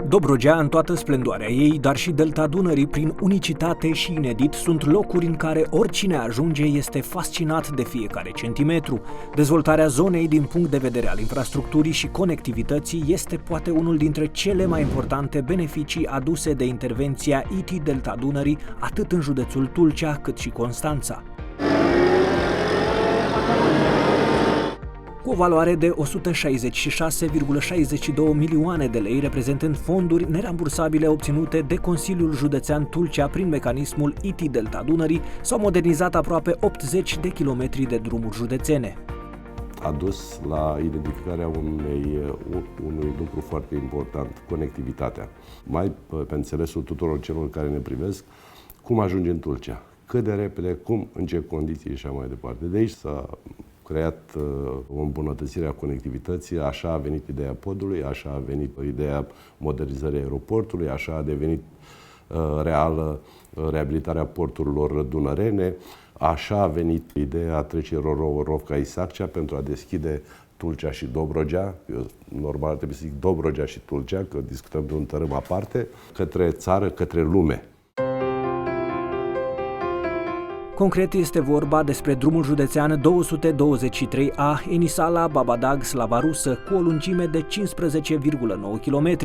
Dobrogea, în toată splendoarea ei, dar și delta Dunării, prin unicitate și inedit, sunt locuri în care oricine ajunge este fascinat de fiecare centimetru. Dezvoltarea zonei din punct de vedere al infrastructurii și conectivității este poate unul dintre cele mai importante beneficii aduse de intervenția IT Delta Dunării, atât în județul Tulcea cât și Constanța. Cu o valoare de 166,62 milioane de lei, reprezentând fonduri nerambursabile obținute de Consiliul Județean Tulcea prin mecanismul IT Delta Dunării, s-au modernizat aproape 80 de kilometri de drumuri județene. A dus la identificarea unui lucru foarte important, conectivitatea. Mai pe înțelesul tuturor celor care ne privesc, cum ajunge în Tulcea, cât de repede, cum, în ce condiții și așa mai departe. De aici s-a creat o îmbunătățire a conectivității, așa a venit ideea podului, așa a venit ideea modernizării aeroportului, așa a devenit reală reabilitarea porturilor dunărene, așa a venit ideea trecerii Rovca-Isaccea pentru a deschide Tulcea și Dobrogea. Eu, normal ar trebui să zic Dobrogea și Tulcea, că discutăm de un tărâm aparte, către țară, către lume. Concret este vorba despre drumul județean 223A Enisala-Babadag-Slava Rusă, cu o lungime de 15,9 km,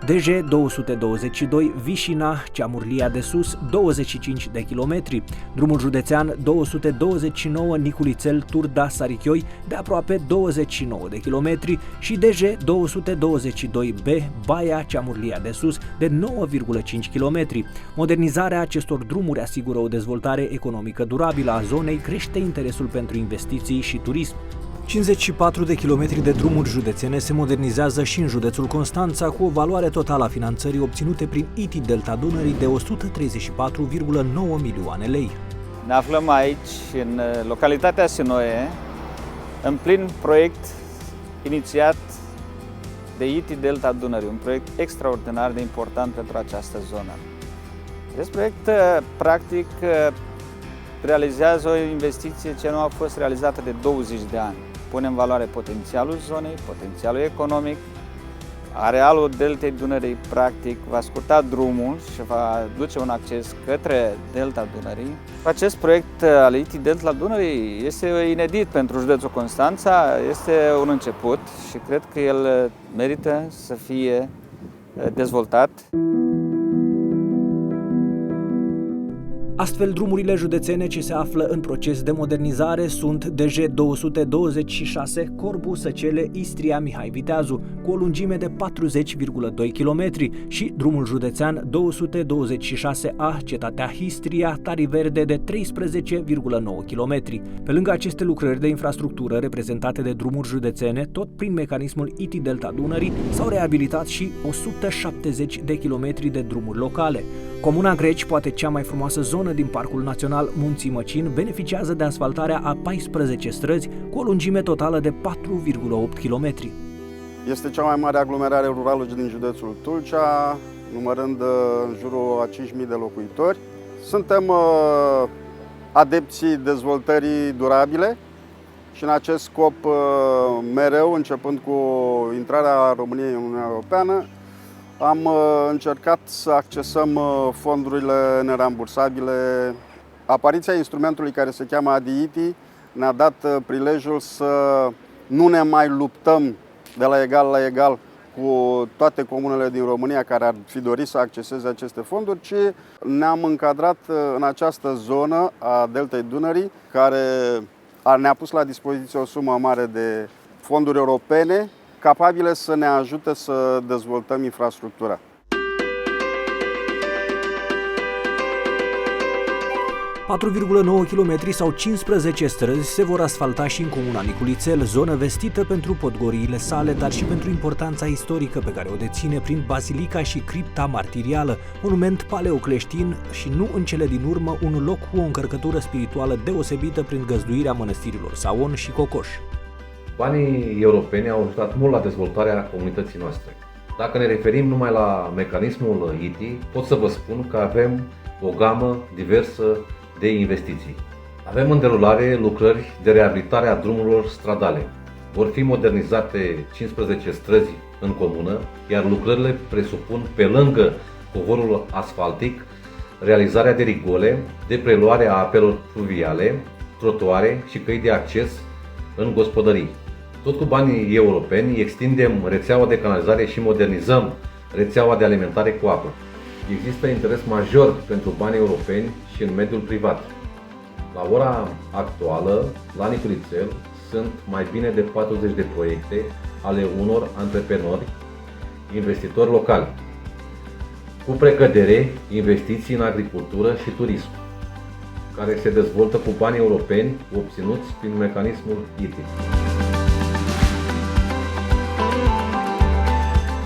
DJ 222 Vișina-Ceamurlia de Sus, 25 de km, drumul județean 229 Niculițel-Turda-Sarichioi, de aproape 29 de km și DJ 222B Baia-Ceamurlia de Sus, de 9,5 km. Modernizarea acestor drumuri asigură o dezvoltare economică durabilă a zonei, crește interesul pentru investiții și turism. 54 de kilometri de drumuri județene se modernizează și în județul Constanța, cu o valoare totală a finanțării obținute prin IT Delta Dunării de 134,9 milioane lei. Ne aflăm aici, în localitatea Sinoie, în plin proiect inițiat de IT Delta Dunării, un proiect extraordinar de important pentru această zonă. Acest proiect, practic, realizează o investiție ce nu a fost realizată de 20 de ani. Pune în valoare potențialul zonei, potențialul economic. Arealul Deltei Dunării, practic, va scurta drumul și va duce un acces către Delta Dunării. Acest proiect al IT Delta Dunării este inedit pentru județul Constanța, este un început și cred că el merită să fie dezvoltat. Astfel, drumurile județene ce se află în proces de modernizare sunt DJ 226 Corbu Săcele Istria Mihai Viteazu, cu o lungime de 40,2 km și drumul județean 226A Cetatea Histria Tari Verde de 13,9 km. Pe lângă aceste lucrări de infrastructură reprezentate de drumuri județene, tot prin mecanismul IT Delta Dunării, s-au reabilitat și 170 de kilometri de drumuri locale. Comuna Greci, poate cea mai frumoasă zonă din Parcul Național Munții Măcin, beneficiază de asfaltarea a 14 străzi cu o lungime totală de 4,8 km. Este cea mai mare aglomerare rurală din județul Tulcea, numărând în jurul a 5.000 de locuitori. Suntem adepții dezvoltării durabile și în acest scop mereu, începând cu intrarea României în Uniunea Europeană, am încercat să accesăm fondurile nerambursabile. Apariția instrumentului care se cheamă ADITI ne-a dat prilejul să nu ne mai luptăm de la egal la egal cu toate comunele din România care ar fi dorit să acceseze aceste fonduri, ci ne-am încadrat în această zonă a Deltei Dunării, care ne-a pus la dispoziție o sumă mare de fonduri europene capabile să ne ajute să dezvoltăm infrastructura. 4,9 km sau 15 străzi se vor asfalta și în comuna Niculițel, zonă vestită pentru podgoriile sale, dar și pentru importanța istorică pe care o deține prin bazilica și cripta martirială, monument paleocleștin și nu în cele din urmă un loc cu o încărcătură spirituală deosebită prin găzduirea mănăstirilor Saon și Cocoș. Banii europeni au ajutat mult la dezvoltarea comunității noastre. Dacă ne referim numai la mecanismul ITI, pot să vă spun că avem o gamă diversă de investiții. Avem în derulare lucrări de reabilitare a drumurilor stradale. Vor fi modernizate 15 străzi în comună, iar lucrările presupun, pe lângă covorul asfaltic, realizarea de rigole, de preluare a apelor fluviale, trotuare și căi de acces în gospodării. Tot cu banii europeni extindem rețeaua de canalizare și modernizăm rețeaua de alimentare cu apă. Există interes major pentru banii europeni și în mediul privat. La ora actuală, la Niculițel, sunt mai bine de 40 de proiecte ale unor antreprenori, investitori locali. Cu precădere, investiții în agricultură și turism, care se dezvoltă cu bani europeni obținuți prin mecanismul ITI.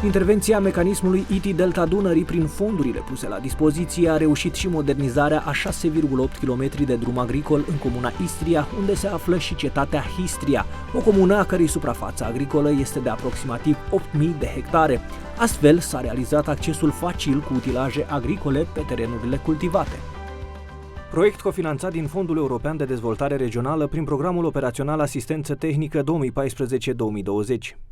Intervenția mecanismului ITI Delta Dunării prin fondurile puse la dispoziție a reușit și modernizarea a 6,8 km de drum agricol în comuna Istria, unde se află și cetatea Histria, o comună a cărei suprafață agricolă este de aproximativ 8.000 de hectare. Astfel, s-a realizat accesul facil cu utilaje agricole pe terenurile cultivate. Proiect cofinanțat din Fondul European de Dezvoltare Regională prin Programul Operațional Asistență Tehnică 2014-2020.